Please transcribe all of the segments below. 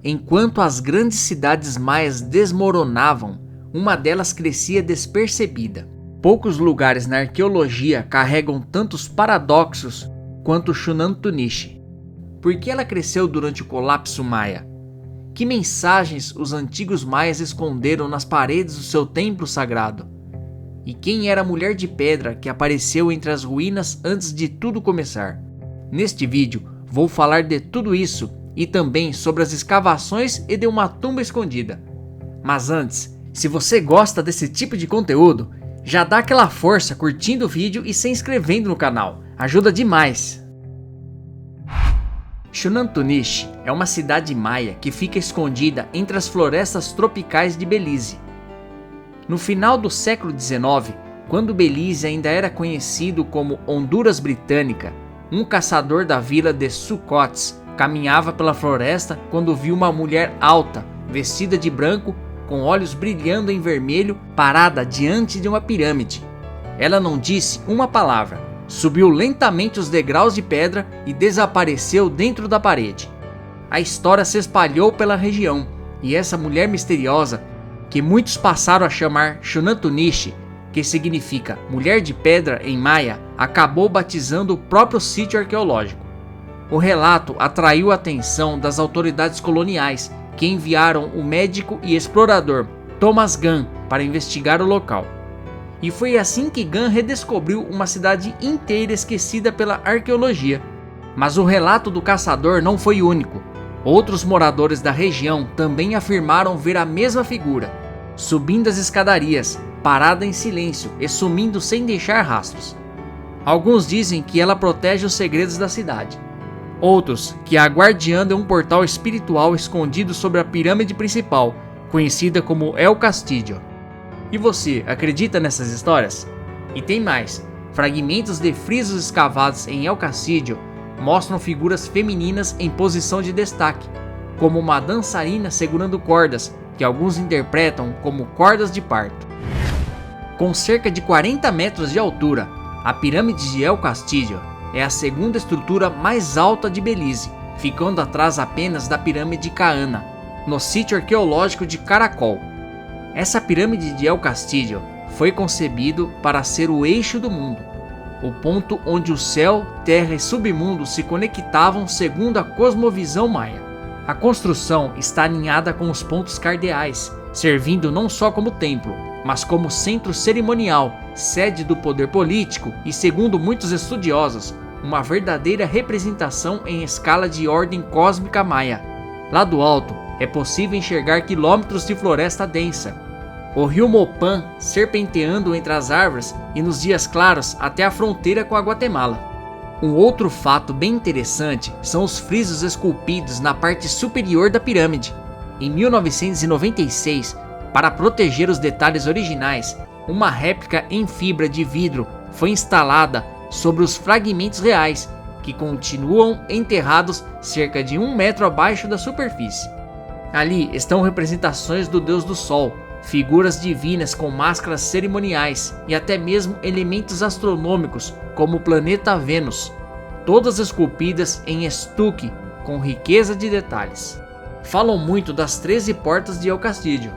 Enquanto as grandes cidades maias desmoronavam, uma delas crescia despercebida. Poucos lugares na arqueologia carregam tantos paradoxos quanto Xunantunishi. Por que ela cresceu durante o colapso maia? Que mensagens os antigos maias esconderam nas paredes do seu templo sagrado? E quem era a mulher de pedra que apareceu entre as ruínas antes de tudo começar? Neste vídeo, vou falar de tudo isso e também sobre as escavações e de uma tumba escondida. Mas antes, se você gosta desse tipo de conteúdo, já dá aquela força curtindo o vídeo e se inscrevendo no canal, ajuda demais! Xunantunishi é uma cidade maia que fica escondida entre as florestas tropicais de Belize. No final do século XIX, quando Belize ainda era conhecido como Honduras Britânica, um caçador da vila de Sucotes caminhava pela floresta quando viu uma mulher alta, vestida de branco, com olhos brilhando em vermelho, parada diante de uma pirâmide. Ela não disse uma palavra, subiu lentamente os degraus de pedra e desapareceu dentro da parede. A história se espalhou pela região e essa mulher misteriosa, que muitos passaram a chamar Xunantunishi, que significa mulher de pedra em maia, acabou batizando o próprio sítio arqueológico. O relato atraiu a atenção das autoridades coloniais, que enviaram o médico e explorador Thomas Gunn para investigar o local. E foi assim que Gunn redescobriu uma cidade inteira esquecida pela arqueologia. Mas o relato do caçador não foi único. Outros moradores da região também afirmaram ver a mesma figura, subindo as escadarias, parada em silêncio e sumindo sem deixar rastros. Alguns dizem que ela protege os segredos da cidade. Outros que a guardiã de um portal espiritual escondido sobre a pirâmide principal, conhecida como El Castillo. E você, acredita nessas histórias? E tem mais, fragmentos de frisos escavados em El Castillo mostram figuras femininas em posição de destaque, como uma dançarina segurando cordas, que alguns interpretam como cordas de parto. Com cerca de 40 metros de altura, a pirâmide de El Castillo é a segunda estrutura mais alta de Belize, ficando atrás apenas da pirâmide Kaana, no sítio arqueológico de Caracol. Essa pirâmide de El Castillo foi concebido para ser o eixo do mundo, o ponto onde o céu, terra e submundo se conectavam segundo a cosmovisão maia. A construção está alinhada com os pontos cardeais, servindo não só como templo, mas como centro cerimonial, sede do poder político e, segundo muitos estudiosos, uma verdadeira representação em escala de ordem cósmica maia. Lá do alto, é possível enxergar quilômetros de floresta densa, o rio Mopan serpenteando entre as árvores e nos dias claros até a fronteira com a Guatemala. Um outro fato bem interessante são os frisos esculpidos na parte superior da pirâmide. Em 1996, para proteger os detalhes originais, uma réplica em fibra de vidro foi instalada sobre os fragmentos reais, que continuam enterrados cerca de 1 metro abaixo da superfície. Ali estão representações do deus do sol, figuras divinas com máscaras cerimoniais e até mesmo elementos astronômicos como o planeta Vênus, todas esculpidas em estuque com riqueza de detalhes. Falam muito das 13 portas de El Castillo.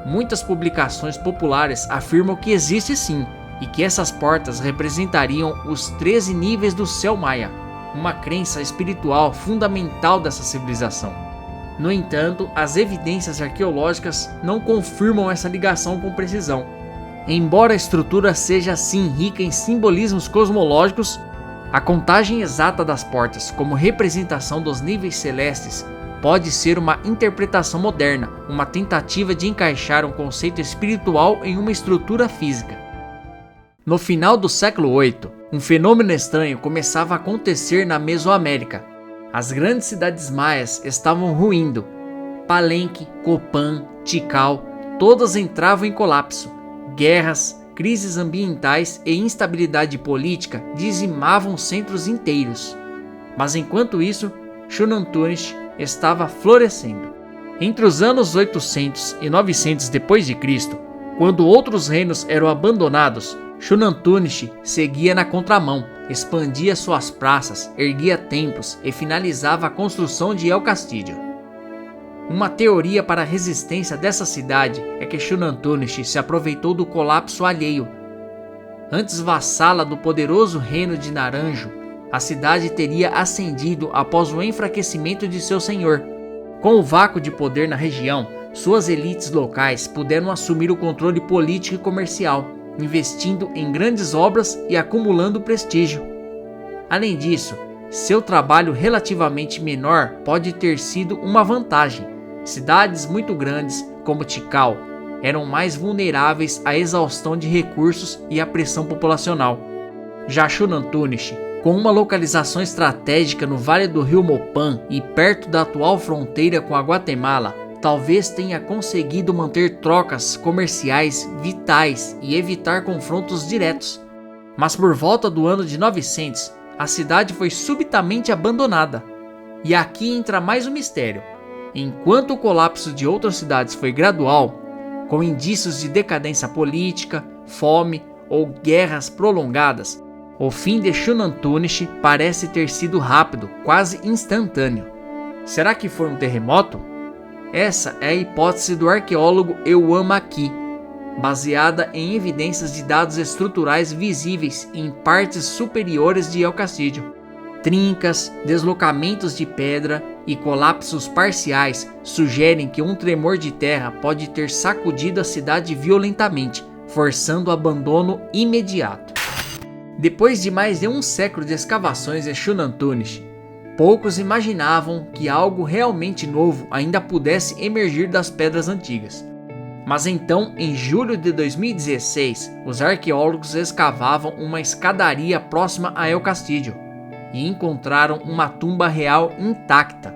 Muitas publicações populares afirmam que existe sim, e que essas portas representariam os 13 níveis do céu maia, uma crença espiritual fundamental dessa civilização. No entanto, as evidências arqueológicas não confirmam essa ligação com precisão. Embora a estrutura seja sim rica em simbolismos cosmológicos, a contagem exata das portas como representação dos níveis celestes pode ser uma interpretação moderna, uma tentativa de encaixar um conceito espiritual em uma estrutura física. No final do século VIII, um fenômeno estranho começava a acontecer na Mesoamérica. As grandes cidades maias estavam ruindo. Palenque, Copán, Tikal, todas entravam em colapso. Guerras, crises ambientais e instabilidade política dizimavam centros inteiros. Mas enquanto isso, Xunantunishi estava florescendo. Entre os anos 800 e 900 d.C., quando outros reinos eram abandonados, Xunantunishi seguia na contramão, expandia suas praças, erguia templos e finalizava a construção de El Castillo. Uma teoria para a resistência dessa cidade é que Shunantunich se aproveitou do colapso alheio. Antes vassala do poderoso reino de Naranjo, a cidade teria ascendido após o enfraquecimento de seu senhor. Com o vácuo de poder na região, suas elites locais puderam assumir o controle político e comercial, investindo em grandes obras e acumulando prestígio. Além disso, seu trabalho relativamente menor pode ter sido uma vantagem. Cidades muito grandes, como Tikal, eram mais vulneráveis à exaustão de recursos e à pressão populacional. Já Shunantunich, com uma localização estratégica no vale do rio Mopan e perto da atual fronteira com a Guatemala, talvez tenha conseguido manter trocas comerciais vitais e evitar confrontos diretos. Mas por volta do ano de 900, a cidade foi subitamente abandonada. E aqui entra mais um mistério. Enquanto o colapso de outras cidades foi gradual, com indícios de decadência política, fome ou guerras prolongadas, o fim de Shunantunich parece ter sido rápido, quase instantâneo. Será que foi um terremoto? Essa é a hipótese do arqueólogo Euan Maqui, baseada em evidências de dados estruturais visíveis em partes superiores de El Castillo. Trincas, deslocamentos de pedra e colapsos parciais sugerem que um tremor de terra pode ter sacudido a cidade violentamente, forçando o abandono imediato. Depois de mais de um século de escavações em Shunantunich, poucos imaginavam que algo realmente novo ainda pudesse emergir das pedras antigas. Mas então, em julho de 2016, os arqueólogos escavavam uma escadaria próxima a El Castillo e encontraram uma tumba real intacta.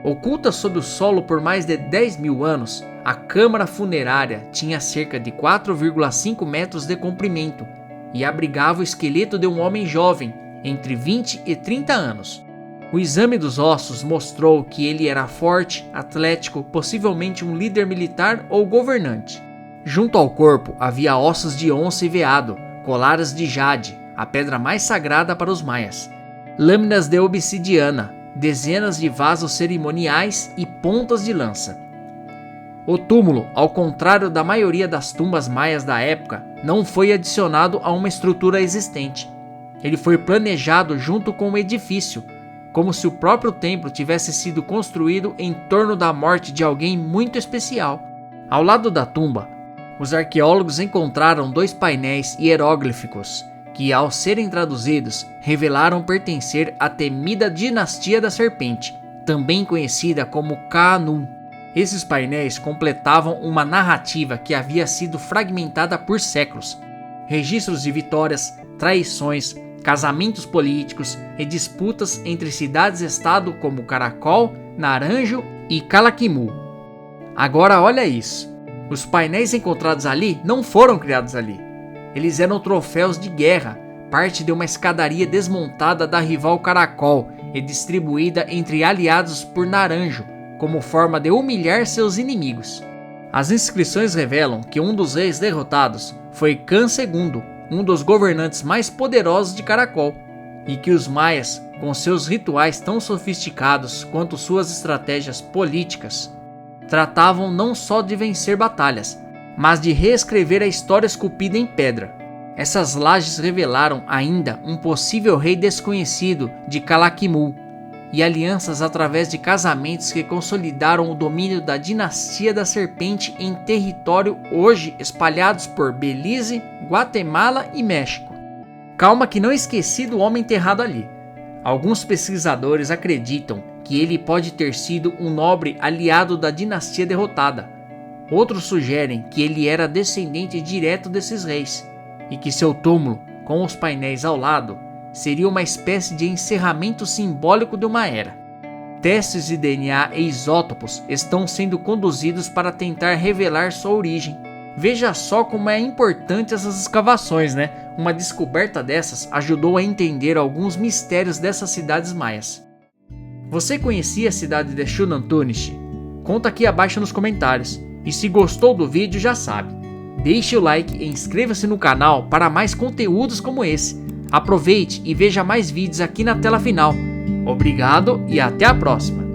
Oculta sob o solo por mais de 10 mil anos, a câmara funerária tinha cerca de 4,5 metros de comprimento e abrigava o esqueleto de um homem jovem, entre 20 e 30 anos. O exame dos ossos mostrou que ele era forte, atlético, possivelmente um líder militar ou governante. Junto ao corpo havia ossos de onça e veado, colares de jade, a pedra mais sagrada para os maias, lâminas de obsidiana, dezenas de vasos cerimoniais e pontas de lança. O túmulo, ao contrário da maioria das tumbas maias da época, não foi adicionado a uma estrutura existente. Ele foi planejado junto com o edifício, como se o próprio templo tivesse sido construído em torno da morte de alguém muito especial. Ao lado da tumba, os arqueólogos encontraram 2 painéis hieróglíficos que, ao serem traduzidos, revelaram pertencer à temida dinastia da serpente, também conhecida como Ka'anun. Esses painéis completavam uma narrativa que havia sido fragmentada por séculos. Registros de vitórias, traições, casamentos políticos e disputas entre cidades-estado como Caracol, Naranjo e Calaquimu. Agora olha isso, os painéis encontrados ali não foram criados ali. Eles eram troféus de guerra, parte de uma escadaria desmontada da rival Caracol e distribuída entre aliados por Naranjo, como forma de humilhar seus inimigos. As inscrições revelam que um dos reis derrotados foi Can II, um dos governantes mais poderosos de Caracol, e que os maias, com seus rituais tão sofisticados quanto suas estratégias políticas, tratavam não só de vencer batalhas, mas de reescrever a história esculpida em pedra. Essas lajes revelaram ainda um possível rei desconhecido de Calaquimu e alianças através de casamentos que consolidaram o domínio da dinastia da serpente em território hoje espalhados por Belize, Guatemala e México. Calma que não esqueci do homem enterrado ali. Alguns pesquisadores acreditam que ele pode ter sido um nobre aliado da dinastia derrotada. Outros sugerem que ele era descendente direto desses reis e que seu túmulo, com os painéis ao lado, seria uma espécie de encerramento simbólico de uma era. Testes de DNA e isótopos estão sendo conduzidos para tentar revelar sua origem. Veja só como é importante essas escavações, né? Uma descoberta dessas ajudou a entender alguns mistérios dessas cidades maias. Você conhecia a cidade de Shunantunich? Conta aqui abaixo nos comentários. E se gostou do vídeo, já sabe, deixe o like e inscreva-se no canal para mais conteúdos como esse. Aproveite e veja mais vídeos aqui na tela final. Obrigado e até a próxima!